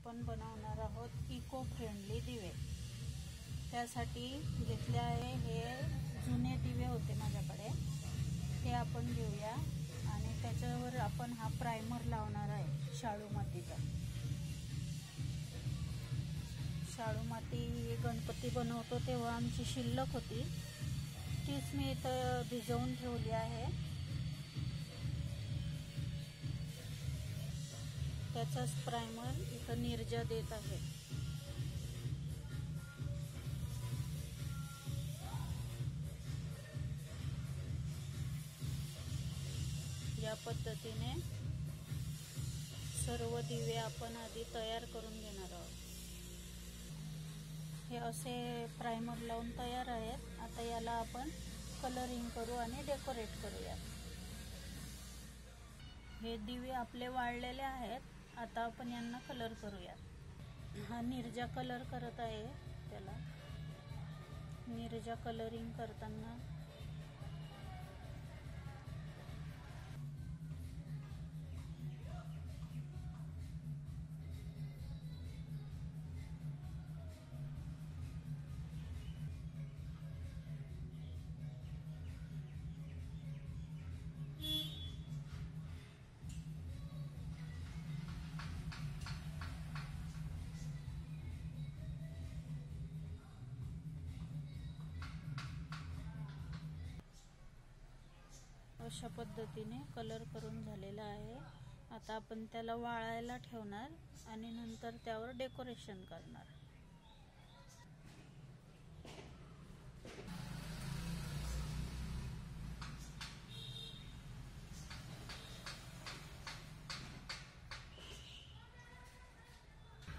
आपण बनवणार आहोत इको फ्रेंडली दिवे। त्यासाठी घेतले आहे हे जुने दिवे होते माझ्याकडे, ते आपण घेऊया आणि त्याच्यावर आपण हा प्राइमर लावणार आहे शाडू मातीचा। शाडू माती गणपती बनवतो तेव्हा आमची शिल्लक होती, तीच मी इथं भिजवून ठेवली आहे। त्याचाच प्राइमर इथं निर्जा देत आहे। या पद्धतीने सर्व दिवे आपण आधी तयार करून घेणार आहोत। हे असे प्राइमर लावून तयार आहेत। आता याला आपण कलरिंग करू आणि डेकोरेट करूया। हे दिवे आपले वाळलेले आहेत, आता आपण यांना कलर करूया। हा निर्जा कलर करत आहे, त्याला निर्जा कलरिंग करताना अशा पद्धतीने कलर करून झालेला आहे। आता आपण त्याला वाळायला ठेवणार आणि नंतर त्यावर डेकोरेशन करणार।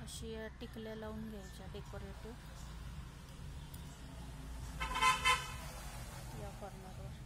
अशी टिकल्या लावून घ्यायच्या डेकोरेटिव्ह या कॉर्नरवर।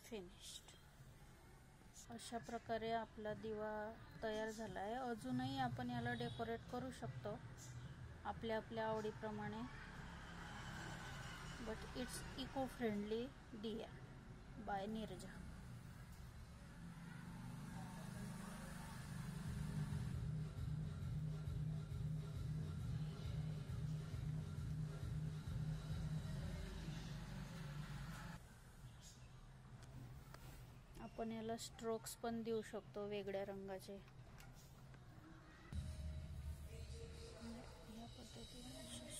फिनिश्ड। अशा प्रकारे आपला दिवा तयार झाला आहे। अजूनही आपण याला डेकोरेट करू शकतो आपल्या आपल्या आवडीप्रमाणे, बट इट्स इको फ्रेंडली दिया बाय निर्जा। आपण याला स्ट्रोक्स पण देऊ शकतो वेगळ्या रंगाचे। या पद्धतीने